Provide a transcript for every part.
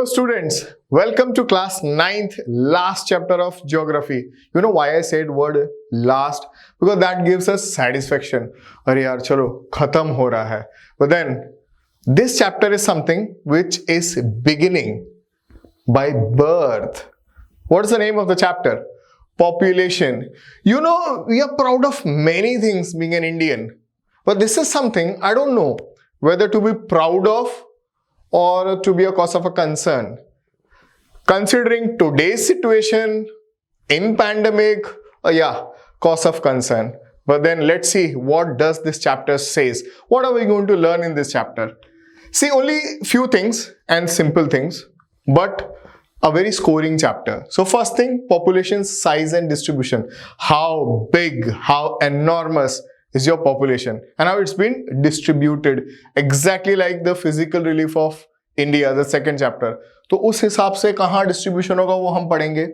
Hello students, welcome to class 9th last chapter of geography. You know why I said word last? Because that gives us satisfaction. अरे यार चलो खत्म हो रहा है. But then this chapter is something which is beginning by birth. What's the name of the chapter? Population. You know, we are proud of many things being an Indian. But this is something I don't know whether to be proud of or to be a cause of a concern. Considering today's situation in pandemic, cause of concern. But then let's see what does this chapter says. What are we going to learn in this chapter? See, only few things and simple things, but a very scoring chapter. So first thing, population size and distribution. How big, how enormous is your population and how it's been distributed, exactly like the physical relief of India, the second chapter. तो उस हिसाब से कहाँ distribution होगा वो हम पढ़ेंगे.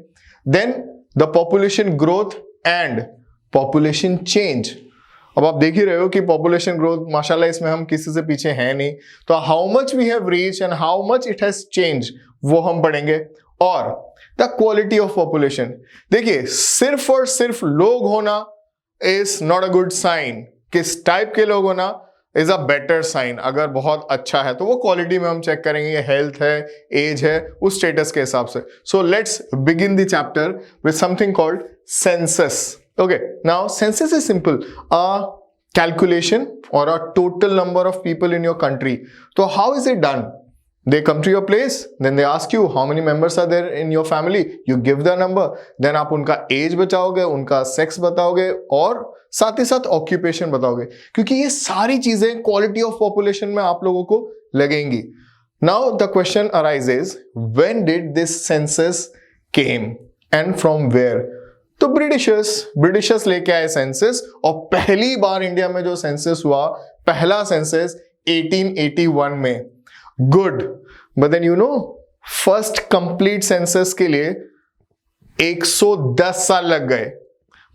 Then the population growth and population change. अब आप देख ही रहे हो कि population growth माशाल्लाह इसमें हम किसी से पीछे हैं नहीं. तो how much we have reached and how much it has changed वो हम पढ़ेंगे. और the quality of population. देखिए सिर्फ और सिर्फ लोग होना is not a good sign. किस टाइप के लोग होना is a better sign. अगर बहुत अच्छा है तो वो क्वालिटी में हम चेक करेंगे, हेल्थ है, एज है, उस स्टेटस के हिसाब से. So let's begin the chapter with something called census. Okay, now census is simple. A calculation or a total number of people in your country. So how is it done? They come to your place, then they ask you how many members are there in your family. You give the number. Then आप उनका age बताओगे, उनका sex बताओगे और साथ ही साथ occupation बताओगे. क्योंकि ये सारी चीजें quality of population में आप लोगों को लगेंगी. Now the question arises, when did this census came and from where? तो ब्रिटिशर्स लेके आए सेंसस और पहली बार इंडिया में जो सेंसस हुआ, पहला सेंसस 1881 में. Good. But then you know first complete census के लिए 110 साल लग गए.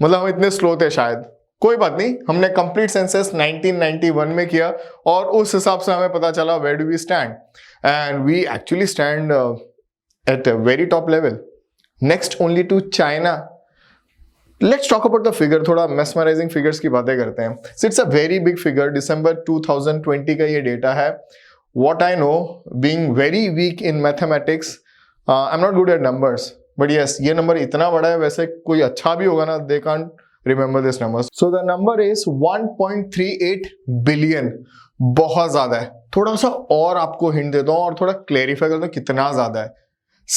मतलब हम इतने स्लो थे शायद. कोई बात नहीं, हमने कंप्लीट सेंसस 1991 में किया और उस हिसाब से हमें पता चला where do we stand. And we actually stand at a very top level, next only to China. Let's talk about the figure. थोड़ा मेस्मराइजिंग फिगर्स की बातें करते हैं. It's a very big figure. दिसंबर 2020 का ये डेटा है. What I know, being very weak in mathematics, I'm not good at numbers. But yes, ये number इतना बड़ा है. वैसे कोई अच्छा भी होगा ना, they can't remember this number. So the number is 1.38 billion. बहुत ज्यादा है. थोड़ा सा और आपको हिंट देता हूँ और थोड़ा क्लेरिफाई करता हूँ कितना ज्यादा है.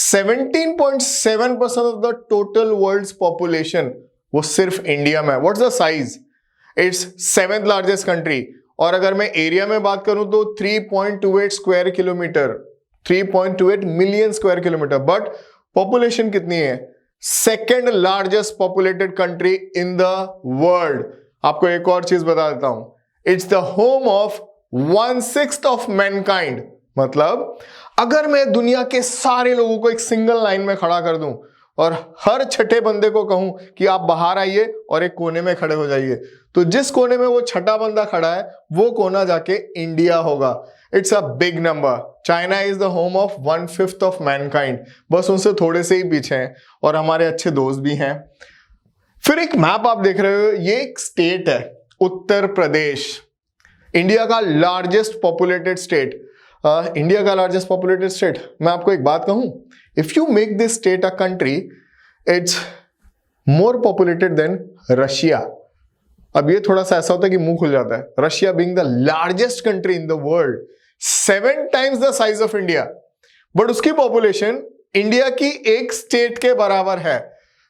17.7% of the total world's population वो सिर्फ इंडिया में है. What's the size? It's 7th largest country. और अगर मैं एरिया में बात करूं तो 3.28 square kilometre, 3.28 million square kilometre. But population कितनी है? Second largest populated country in the world. आपको एक और चीज बता देता हूं. It's the home of 1/6 of Mankind. मतलब अगर मैं दुनिया के सारे लोगों को एक सिंगल लाइन में खड़ा कर दूं और हर छठे बंदे को कहूं कि आप बाहर आइए और एक कोने में खड़े हो जाइए, तो जिस कोने में वो छठा बंदा खड़ा है वो कोना जाके इंडिया होगा. It's a big number. China is the home of 1/5 of Mankind. बस उनसे थोड़े से ही पीछे हैं और हमारे अच्छे दोस्त भी हैं. फिर एक मैप आप देख रहे हो, ये एक स्टेट है उत्तर प्रदेश, इंडिया का लार्जेस्ट पॉपुलेटेड स्टेट. इंडिया का लार्जेस्ट पॉपुलेटेड स्टेट. मैं आपको एक बात कहूं, if you make this state a country, it's more populated than Russia. अब ये थोड़ा सा ऐसा होता है कि मुंह खुल जाता है. Russia being the largest country in the world, 7 times the size of India, but उसकी population इंडिया की एक स्टेट के बराबर है.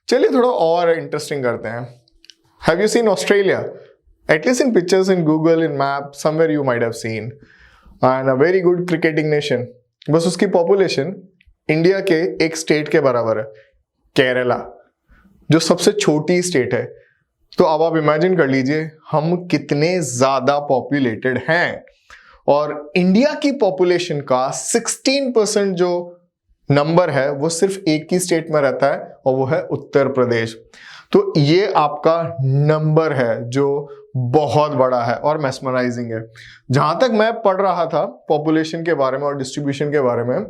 चलिए थोड़ा और इंटरेस्टिंग करते हैं. Have you seen Australia? At least in pictures, in Google, in maps, somewhere you might have seen. And a very good cricketing nation. बस उसकी population इंडिया के एक स्टेट के बराबर है, केरला, जो सबसे छोटी स्टेट है. तो अब आप इमेजिन कर लीजिए हम कितने ज्यादा पॉपुलेटेड हैं. और इंडिया की पॉपुलेशन का 16% जो नंबर है वो सिर्फ एक ही स्टेट में रहता है और वो है उत्तर प्रदेश. तो ये आपका नंबर है जो बहुत बड़ा है और मेस्मराइजिंग है। जहां तक मैं पढ़ रहा था पॉपुलेशन के बारे में और डिस्ट्रीब्यूशन के बारे में,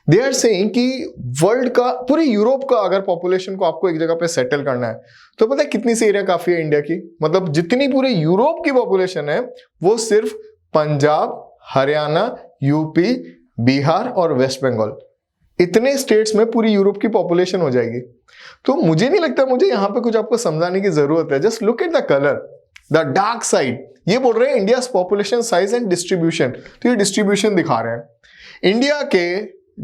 दे आर सेइंग कि वर्ल्ड का, पूरे यूरोप का अगर पॉपुलेशन को आपको एक जगह पे सेटल करना है तो पता है कितनी सी एरिया काफी है इंडिया की? मतलब जितनी पूरे यूरोप की पॉपुलेशन है वो सिर्फ पंजाब, हरियाणा, यूपी, बिहार और वेस्ट बंगाल, इतने स्टेट्स में पूरी यूरोप की पॉपुलेशन हो जाएगी। तो मुझे नहीं लगता मुझे यहां पे कुछ आपको समझाने की जरूरत है। Just look at the colour, the dark side. ये बोल रहे हैं India population size and distribution, तो ये डिस्ट्रीब्यूशन दिखा रहे हैं। इंडिया के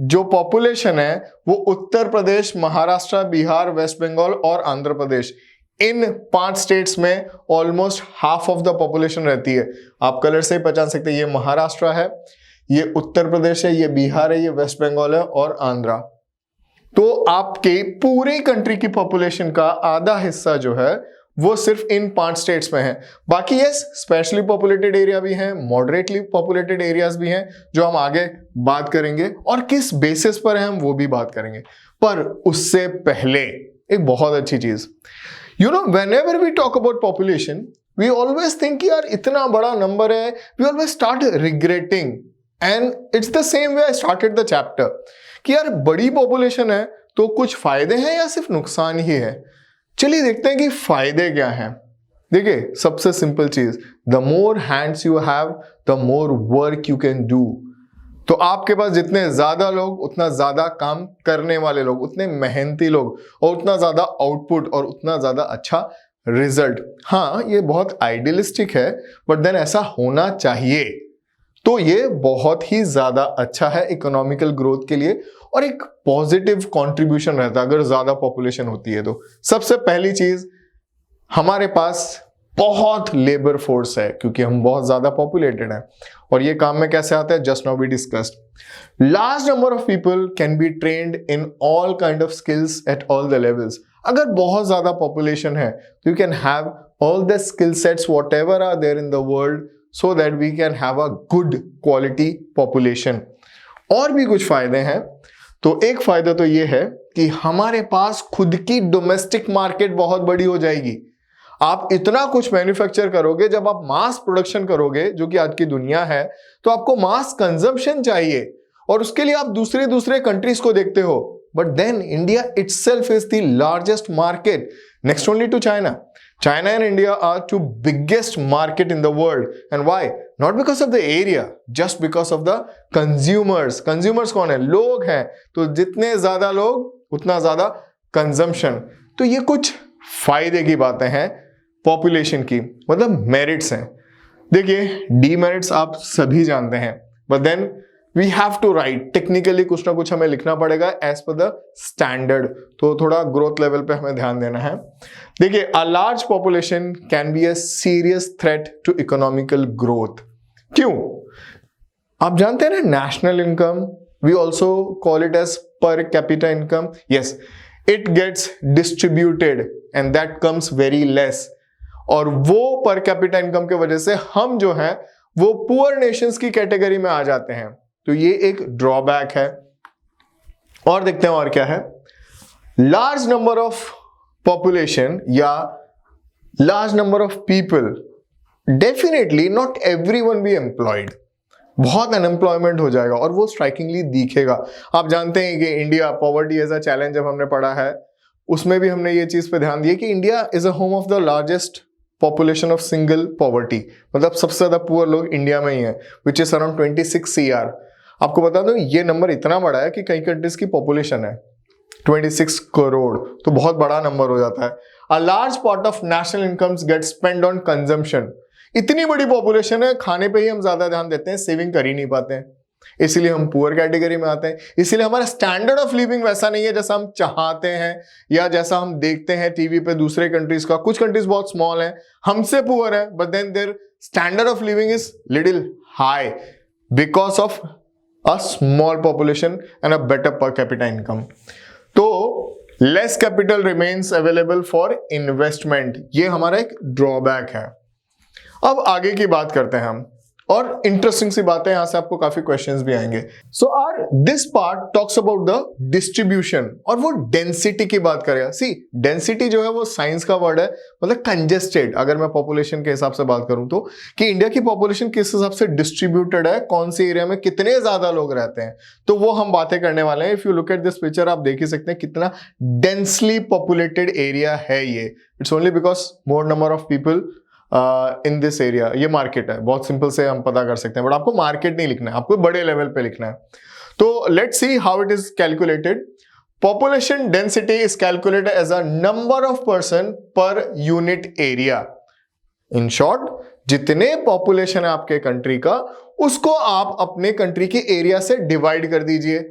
जो पॉपुलेशन है वो उत्तर प्रदेश, महाराष्ट्र, बिहार, वेस्ट बंगाल और आंध्र प्रदेश, इन 5 स्टेट्स में almost half of the population रहती है। आप कलर से ही पहचान सकते हैं, ये महाराष्ट्र है, ये उत्तर प्रदेश है, ये बिहार है, ये वेस्ट बंगाल है और आंध्रा। तो आपके पूरे कंट्री की पॉपुलेशन का आधा हिस्सा जो है वो सिर्फ इन 5 स्टेट्स में है। बाकी यस, स्पेशली पॉपुलेटेड एरिया भी हैं, मॉडरेटली पॉपुलेटेड एरियाज भी हैं, जो हम आगे बात करेंगे और किस बेसिस पर है हम वो भी बात करेंगे। पर उससे पहले एक बहुत अच्छी चीज, you know, whenever we talk about population we always think यार इतना बड़ा नंबर है, we always start regretting, and it's the same way I started the chapter कि यार बड़ी पॉपुलेशन है तो कुछ फायदे हैं या सिर्फ नुकसान ही है। चलिए देखते हैं कि फायदे क्या हैं। देखिए सबसे सिंपल चीज, the more hands you have the more work you can do. तो आपके पास जितने ज्यादा लोग, उतना ज्यादा काम करने वाले लोग, उतने मेहनती लोग और उतना ज्यादा आउटपुट और उतना ज्यादा अच्छा रिजल्ट। हाँ ये बहुत आइडियलिस्टिक है बट देन ऐसा होना चाहिए। तो ये बहुत ही ज्यादा अच्छा है इकोनॉमिकल ग्रोथ के लिए और एक पॉजिटिव कंट्रीब्यूशन रहता है अगर ज्यादा पॉपुलेशन होती है तो। सबसे पहली चीज, हमारे पास बहुत लेबर फोर्स है क्योंकि हम बहुत ज्यादा पॉपुलेटेड हैं। और ये काम में कैसे आता है? Just now we discussed. Large number of people can be trained in all kind of skills at all the levels. अगर बहुत ज्यादा पॉपुलेशन है तो you can have all the skill sets whatever are there in the world so that we can have a good quality population। और भी कुछ फायदे हैं। तो एक फायदा तो ये है कि हमारे पास खुद की डोमेस्टिक मार्केट बहुत बड़ी हो जाएगी। आप इतना कुछ मैन्युफैक्चर करोगे, जब आप मास प्रोडक्शन करोगे जो कि आज की दुनिया है, तो आपको मास कंजम्पशन चाहिए और उसके लिए आप दूसरे कंट्रीज को देखते हो। But then India itself is the largest market next only to China. China and India are two biggest market in the world. And why? Not because of the area, just because of the consumers. Consumers कौन है? लोग हैं। तो जितने ज्यादा लोग उतना ज्यादा कंजम्पशन। तो ये कुछ फायदे की बातें हैं पॉपुलेशन की, मतलब मेरिट्स हैं। देखिए डीमेरिट्स आप सभी जानते हैं, but then we have to write, technically कुछ ना कुछ हमें लिखना पड़ेगा एज पर द स्टैंडर्ड। तो थोड़ा ग्रोथ लेवल पे हमें ध्यान देना है। देखिए, a large population can be a serious threat to economical growth. क्यों? आप जानते हैं ना, national income we also call it as per capita income. Yes, it gets distributed and that comes very less. और वो पर कैपिटा इनकम के वजह से हम जो हैं वो पुअर नेशंस की कैटेगरी में आ जाते हैं। तो ये एक ड्रॉबैक है। और देखते हैं और क्या है। लार्ज नंबर ऑफ पॉपुलेशन या large number of people, definitely not everyone be employed. बहुत अनएम्प्लॉयमेंट हो जाएगा और वो स्ट्राइकिंगली दिखेगा। आप जानते हैं कि India poverty as a challenge जब हमने पढ़ा है उसमें भी हमने ये चीज पे ध्यान दिया कि India is a home of the largest population of single poverty. मतलब सबसे ज्यादा पुअर लोग इंडिया में ही है, विच इज अराउंड 26 CR। आपको बता दो ये नंबर इतना बड़ा है कि कई कंट्रीज की पॉपुलेशन है 26 करोड़, तो बहुत बड़ा नंबर हो जाता है। A large part of national incomes get spend on consumption. इतनी बड़ी पॉपुलेशन है, खाने पे ही हम ज्यादा ध्यान देते हैं, सेविंग कर ही नहीं पाते हैं, इसीलिए हम पुअर कैटेगरी में आते हैं। इसीलिए हमारा स्टैंडर्ड ऑफ लिविंग वैसा नहीं है जैसा हम चाहते हैं या जैसा हम देखते हैं टीवी पे दूसरे कंट्रीज का। कुछ कंट्रीज बहुत स्मॉल हैं, हमसे पुअर है, but then their standard of living is little high because of a small population and a better per capita income. तो less capital remains available for investment, ये हमारा एक ड्रॉबैक है। अब आगे की बात करते हैं हम। और इंटरेस्टिंग सी बात है, यहां से आपको काफी क्वेश्चंस भी आएंगे. So our this part talks about the distribution, और वो डेंसिटी की बात करेगा. सी डेंसिटी जो है वो साइंस का वर्ड है, मतलब कंजेस्टेड. अगर मैं पॉपुलेशन के हिसाब से बात करूं तो, कि इंडिया की पॉपुलेशन किस हिसाब से डिस्ट्रीब्यूटेड है, कौन सी एरिया में कितने ज्यादा लोग रहते हैं, तो वो हम बातें करने वाले हैं. If you look at this picture, आप देख ही सकते हैं कितना डेंसली पॉपुलेटेड एरिया है ये. It's only because more number of people in this area. ये मार्केट है, बहुत सिंपल से हम पता कर सकते हैं, बट आपको मार्केट नहीं लिखना है, आपको बड़े लेवल पे लिखना है. तो let's see how it is calculated. Population density is calculated as a number of person per unit area. In short, जितने पॉपुलेशन है आपके कंट्री का, उसको आप अपने कंट्री के एरिया से डिवाइड कर दीजिए.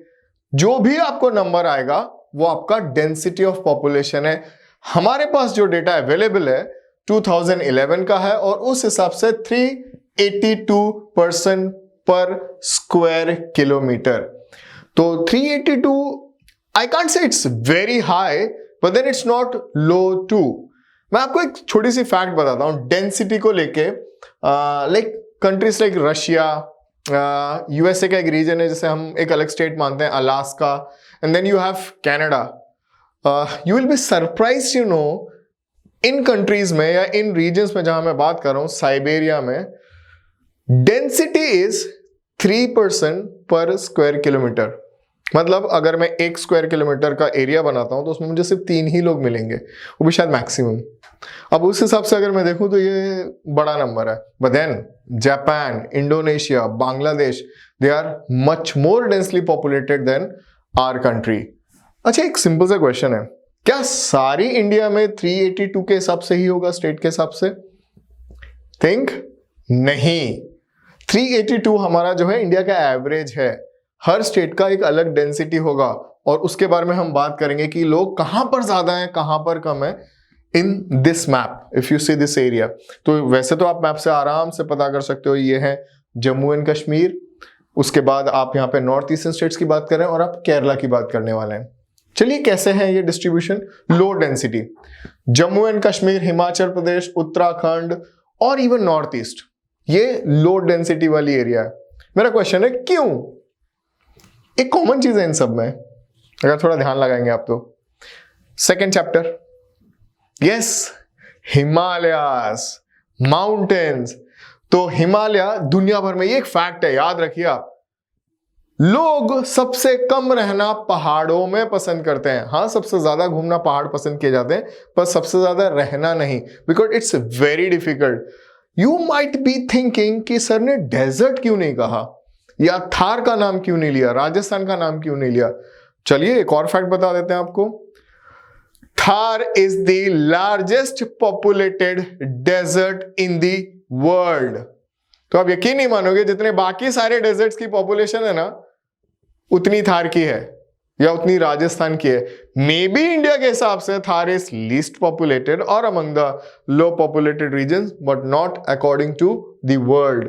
जो भी आपको नंबर आएगा वो आपका डेंसिटी ऑफ पॉपुलेशन है. हमारे पास जो डेटा अवेलेबल है 2011 का है, और उस हिसाब से 382 पर्सन पर स्क्वायर किलोमीटर. तो 382, I can't say it's very high, but then it's not low too. मैं आपको एक छोटी सी फैक्ट बताता हूं डेंसिटी को लेके. Like countries like Russia, USA का एक रीजन है जिसे हम एक अलग स्टेट मानते हैं, Alaska, and then you have Canada. You will be surprised, you know, in countries में या इन रीजन्स में जहां मैं बात कर रहा हूं, साइबेरिया में डेंसिटी इज 3% पर स्क्वायर किलोमीटर. मतलब अगर मैं 1 स्क्वायर किलोमीटर का एरिया बनाता हूं तो उसमें मुझे सिर्फ 3 ही लोग मिलेंगे, वो भी शायद मैक्सिमम. अब उस हिसाब से अगर मैं देखूं तो ये बड़ा नंबर है. But then Japan, Indonesia, Bangladesh, they are much more densely populated than our country. अच्छा, एक सिंपल सा क्वेश्चन है, क्या सारी इंडिया में 382 के हिसाब से ही होगा, स्टेट के हिसाब से? थिंक नहीं. 382 हमारा जो है इंडिया का एवरेज है. हर स्टेट का एक अलग डेंसिटी होगा, और उसके बारे में हम बात करेंगे कि लोग कहां पर ज्यादा हैं, कहां पर कम है in this map. If you see this area, तो वैसे तो आप मैप से आराम से पता कर सकते हो. ये है जम्मू एंड कश्मीर, उसके बाद आप यहाँ पे नॉर्थ ईस्टर्न स्टेट्स की बात कर रहे हैं, और आप केरला की बात करने वाले हैं. चलिए, कैसे है ये distribution? Low density, Jammu and Kashmir, Himachal Pradesh, Uttarakhand और इवन नॉर्थ ईस्ट, ये लो डेंसिटी वाली एरिया है. मेरा क्वेश्चन है क्यों? एक कॉमन चीज है इन सब में, अगर थोड़ा ध्यान लगाएंगे आप तो. Second chapter, yes, Himalayas, mountains. तो हिमालय दुनिया भर में, ये एक फैक्ट है, याद रखिए आप, लोग सबसे कम रहना पहाड़ों में पसंद करते हैं. हाँ, सबसे ज्यादा घूमना पहाड़ पसंद किए जाते हैं, पर सबसे ज्यादा रहना नहीं, because it's very difficult. You might be thinking कि सर ने डेजर्ट क्यों नहीं कहा, या थार का नाम क्यों नहीं लिया, राजस्थान का नाम क्यों नहीं लिया. चलिए एक और फैक्ट बता देते हैं आपको. Thar is the largest populated desert in the world. तो आप यकीन नहीं मानोगे, जितने बाकी सारे डेजर्ट्स की पॉपुलेशन है ना, उतनी थार की है, या उतनी राजस्थान की है. मे बी इंडिया के हिसाब से थार इज लीस्ट पॉपुलेटेड और among the low populated regions, but not according to the world.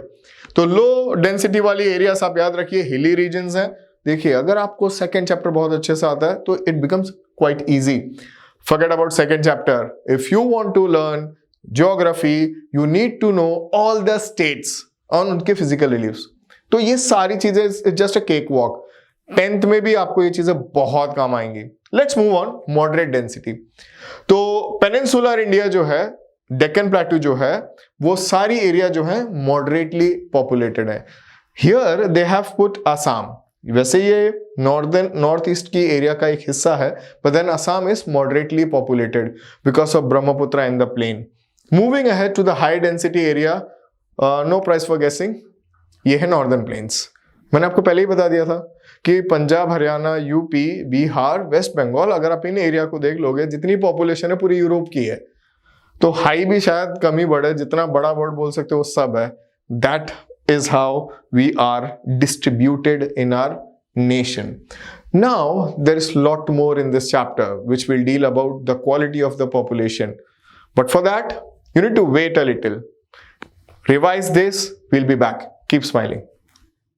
तो लो डेंसिटी वाली एरियाज आप याद रखिए, हिली रीजन्स हैं. देखिए, अगर आपको सेकेंड चैप्टर बहुत अच्छे से आता है तो it becomes quite easy. Forget about second chapter. If you want to learn geography, you need to know all the states और उनके फिजिकल रिलीफ्स. तो ये सारी चीजें just a cake walk. 10th में भी आपको ये चीजें बहुत काम आएंगी. Let's move on. Moderate density. तो पेनिनसुलर इंडिया जो है, डेक्कन प्लेटू जो है, वो सारी एरिया जो है मॉडरेटली पॉपुलेटेड है. Here they have put Assam. वैसे ये नॉर्थ ईस्ट की एरिया का एक हिस्सा है, but then Assam is moderately populated because of Brahmaputra in the plain. Moving ahead to the high density area, no price for guessing, ये है नॉर्दर्न प्लेन्स. मैंने आपको पहले ही बता दिया था कि पंजाब, हरियाणा, यूपी, बिहार, वेस्ट बंगाल, अगर आप इन एरिया को देख लोगे, जितनी पॉपुलेशन है पूरी यूरोप की है. तो हाई भी शायद कम ही बढ़े, जितना बड़ा वर्ड बोल सकते हो वो सब है. That is how we are distributed in our nation. Now there is lot more in this chapter which will deal about the quality of the population, but for that you need to wait a little. Revise this. We'll be back. Keep smiling.